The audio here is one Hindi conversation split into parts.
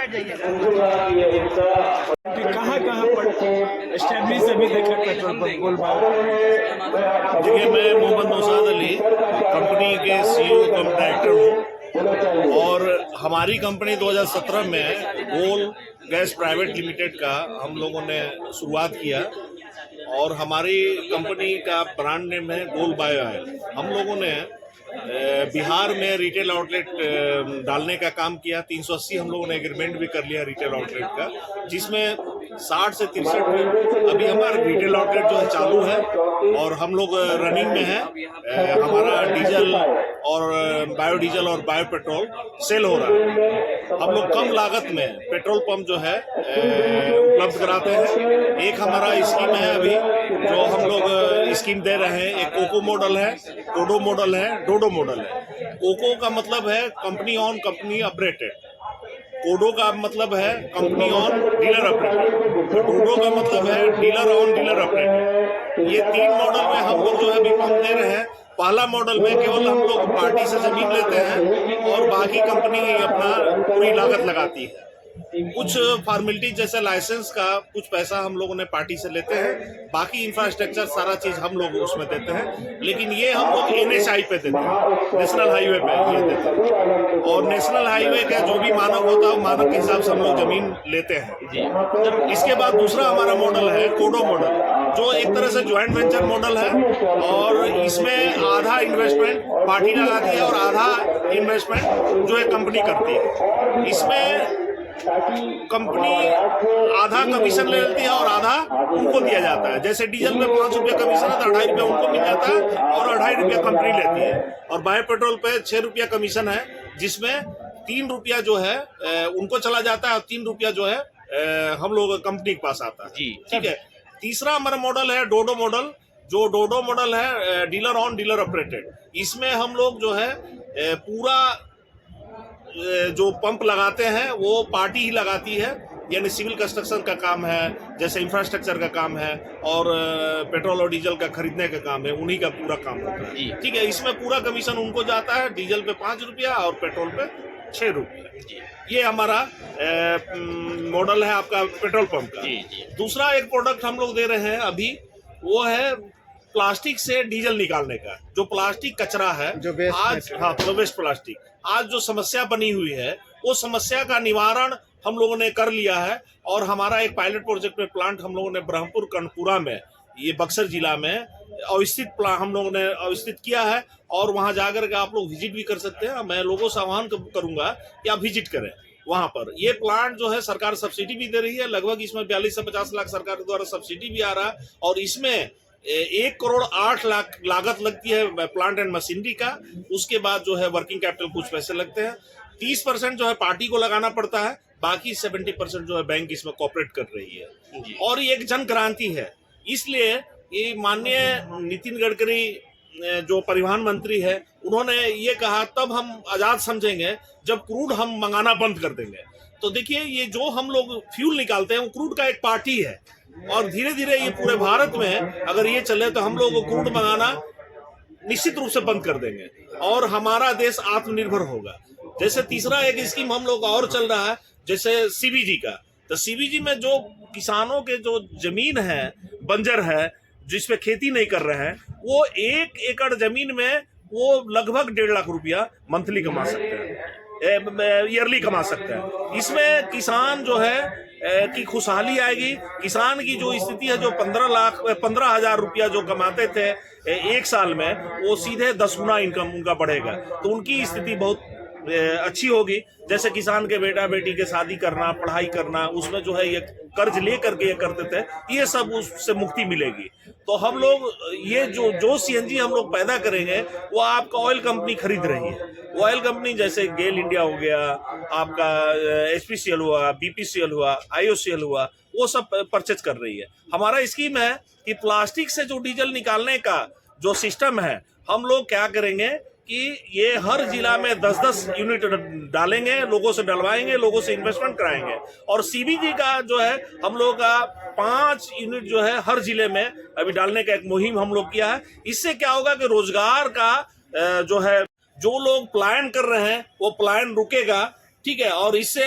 कहाँ पर स्टैब्लिश अभी देखा पेट्रोल पंप गोलबाग? देखिए, मैं मोहम्मद नौशाद अली कंपनी के CEO कम डायरेक्टर हूँ और हमारी कंपनी 2017 में गोल गैस प्राइवेट लिमिटेड का हम लोगों ने शुरुआत किया और हमारी कंपनी का ब्रांड नेम है गोल बायो ऑयल। हम लोगों ने बिहार में रिटेल आउटलेट डालने का काम किया। 380 हम लोगों ने एग्रीमेंट भी कर लिया रिटेल आउटलेट का, जिसमें 60 से 63 अभी हमारा रिटेल आउटलेट जो है चालू है और हम लोग रनिंग में है। हमारा डीजल और बायोडीजल और बायो पेट्रोल सेल हो रहा है। हम लोग कम लागत में पेट्रोल पंप जो है उपलब्ध कराते हैं। एक हमारा स्कीम है अभी जो हम लोग स्कीम दे रहे हैं। एक कोको मॉडल है, कोडो मॉडल है, डोडो मॉडल है। कोको का मतलब है कंपनी ऑन कंपनी ऑपरेटेड, कोडो का मतलब है कंपनी ऑन डीलर ऑपरेटेड, डोडो का मतलब है डीलर ऑन डीलर ऑपरेटेड। ये 3 मॉडल में हम लोग जो है अभी पंप दे रहे हैं। पहला मॉडल में केवल हम लोग पार्टी से जमीन लेते हैं और बाकी कंपनी अपना पूरी लागत लगाती है। कुछ फॉर्मेलिटी जैसे लाइसेंस का कुछ पैसा हम लोगों ने पार्टी से लेते हैं, बाकी इंफ्रास्ट्रक्चर सारा चीज हम लोग उसमें देते हैं। लेकिन ये हम लोग NHI पे देते हैं, नेशनल हाईवे पे ये देते हैं और नेशनल हाईवे का जो भी मानक होता है मानक के हिसाब से हम लोग जमीन लेते हैं। इसके बाद दूसरा हमारा मॉडल है कोडो मॉडल, जो एक तरह से ज्वाइंट वेंचर मॉडल है और इसमें आधा इन्वेस्टमेंट पार्टी लगाती है और आधा इन्वेस्टमेंट जो है कंपनी करती है। इसमें कंपनी आधा कमीशन ले लेती है और आधा उनको दिया जाता है। जैसे डीजल में 5 रुपया कमीशन है तो 2.5 रुपया उनको मिल जाता है और 2.5 रुपया कंपनी लेती है। और बायो पेट्रोल पे 6 रुपया कमीशन है, जिसमें 3 रुपया जो है उनको चला जाता है और 3 रुपया जो है हम लोग कंपनी के पास आता है। ठीक है। तीसरा हमारा मॉडल है डोडो मॉडल, जो डोडो मॉडल है डीलर ऑन डीलर ऑपरेटेड। इसमें हम लोग जो है पूरा जो पंप लगाते हैं वो पार्टी ही लगाती है, यानी सिविल कंस्ट्रक्शन का काम है, जैसे इंफ्रास्ट्रक्चर का काम है और पेट्रोल और डीजल का खरीदने का काम है, उन्हीं का पूरा काम होता है। ठीक है। इसमें पूरा कमीशन उनको जाता है, डीजल पे 5 रुपया और पेट्रोल पे 6 रुपया। ये हमारा मॉडल है आपका पेट्रोल पंप का। दूसरा एक प्रोडक्ट हम लोग दे रहे हैं अभी, वो है प्लास्टिक से डीजल निकालने का। जो प्लास्टिक कचरा है जो आज, वेस्ट प्लास्टिक आज जो समस्या बनी हुई है, वो समस्या का निवारण हम लोगों ने कर लिया है और हमारा एक पायलट प्रोजेक्ट में प्लांट हम लोगों ने ब्रह्मपुर कनपुरा में, ये बक्सर जिला में अवस्थित प्लांट हम लोगों ने अवस्थित किया है और वहां जाकर के आप लोग विजिट भी कर सकते हैं। मैं लोगों से आह्वान करूंगा कि आप विजिट करें वहां पर। ये प्लांट जो है सरकार सब्सिडी भी दे रही है, लगभग इसमें 42 से 50 लाख सरकार के द्वारा सब्सिडी भी आ रहा है और इसमें 1 करोड़ 8 लाख लागत लगती है प्लांट एंड मशीनरी का। उसके बाद जो है वर्किंग कैपिटल कुछ पैसे लगते हैं। 30% जो है पार्टी को लगाना पड़ता है, बाकी 70% जो है बैंक इसमें कॉपरेट कर रही है। और ये एक जन क्रांति है, इसलिए ये माननीय नितिन गडकरी जो परिवहन मंत्री है, उन्होंने ये कहा तब हम आजाद समझेंगे जब क्रूड हम मंगाना बंद कर देंगे। तो देखिए, ये जो हम लोग फ्यूल निकालते हैं वो क्रूड का एक पार्टी है और धीरे धीरे ये पूरे भारत में अगर ये चले तो हम लोग क्रूड मंगाना निश्चित रूप से बंद कर देंगे और हमारा देश आत्मनिर्भर होगा। जैसे तीसरा एक स्कीम हम लोग और चल रहा है, जैसे CBG का। तो CBG में जो किसानों के जो जमीन है बंजर है, जिसपे खेती नहीं कर रहे हैं, वो 1 एकड़ जमीन में वो लगभग 1.5 लाख रुपया मंथली कमा सकते हैं, ईयरली कमा सकते हैं। इसमें किसान जो है की खुशहाली आएगी। किसान की जो स्थिति है, जो 15,000 रुपया जो कमाते थे एक साल में, वो सीधे 10 गुना इनकम उनका बढ़ेगा, तो उनकी स्थिति बहुत अच्छी होगी। जैसे किसान के बेटा बेटी के शादी करना, पढ़ाई करना, उसमें जो है ये कर्ज ले करके ये करते थे, ये सब उससे मुक्ति मिलेगी। तो हम लोग ये जो CNG हम लोग पैदा करेंगे वो आपका ऑयल कंपनी खरीद रही है। वो ऑयल कंपनी जैसे गेल इंडिया हो गया, आपका HPCL हुआ, BPCL हुआ, IOCL हुआ, वो सब परचेज कर रही है। हमारा स्कीम है कि प्लास्टिक से जो डीजल निकालने का जो सिस्टम है, हम लोग क्या करेंगे कि ये हर जिला में 10-10 यूनिट डालेंगे, लोगों से डलवाएंगे, लोगों से इन्वेस्टमेंट कराएंगे। और CBG का जो है हम लोग का 5 यूनिट जो है हर जिले में अभी डालने का एक मुहिम हम लोग किया है। इससे क्या होगा कि रोजगार का जो है, जो लोग पलायन कर रहे हैं वो पलायन रुकेगा। ठीक है। और इससे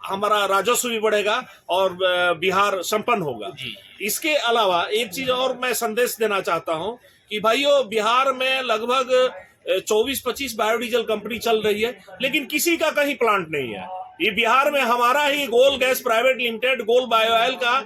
हमारा राजस्व भी बढ़ेगा और बिहार संपन्न होगा। इसके अलावा एक चीज और मैं संदेश देना चाहता हूं कि भाइयों, बिहार में लगभग 24-25 बायोडीजल कंपनी चल रही है, लेकिन किसी का कहीं प्लांट नहीं है। ये बिहार में हमारा ही गोल गैस प्राइवेट लिमिटेड, गोल बायो ऑयल का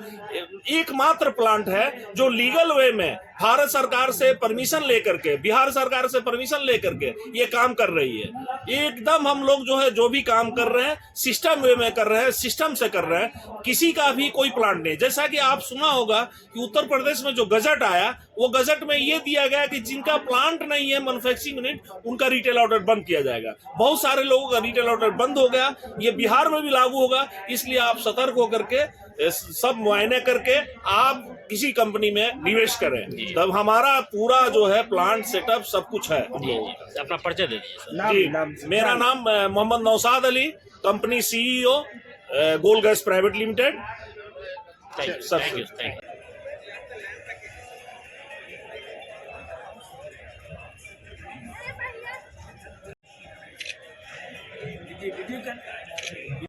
एकमात्र प्लांट है जो लीगल वे में भारत सरकार से परमिशन लेकर के, बिहार सरकार से परमिशन लेकर के ये काम कर रही है। एकदम हम लोग जो है जो भी काम कर रहे हैं सिस्टम वे में कर रहे हैं, सिस्टम से कर रहे हैं। किसी का भी कोई प्लांट नहीं। जैसा कि आप सुना होगा कि उत्तर प्रदेश में जो गजट आया, वो गजट में ये दिया गया कि जिनका प्लांट नहीं है मैन्युफैक्चरिंग यूनिट, उनका रिटेल आउटलेट बंद किया जाएगा। बहुत सारे लोगों का रिटेल आउटलेट बंद हो गया। ये बिहार में भी लागू होगा। इसलिए आप सतर्क होकर के सब मुआयने करके आप किसी कंपनी में निवेश करें, तब हमारा पूरा जो है प्लांट सेटअप सब कुछ है। अपना परिचय दे दीजिए। जी, मेरा नाम मोहम्मद नौशाद अली, कंपनी CEO गोल gas private limited. Thank you.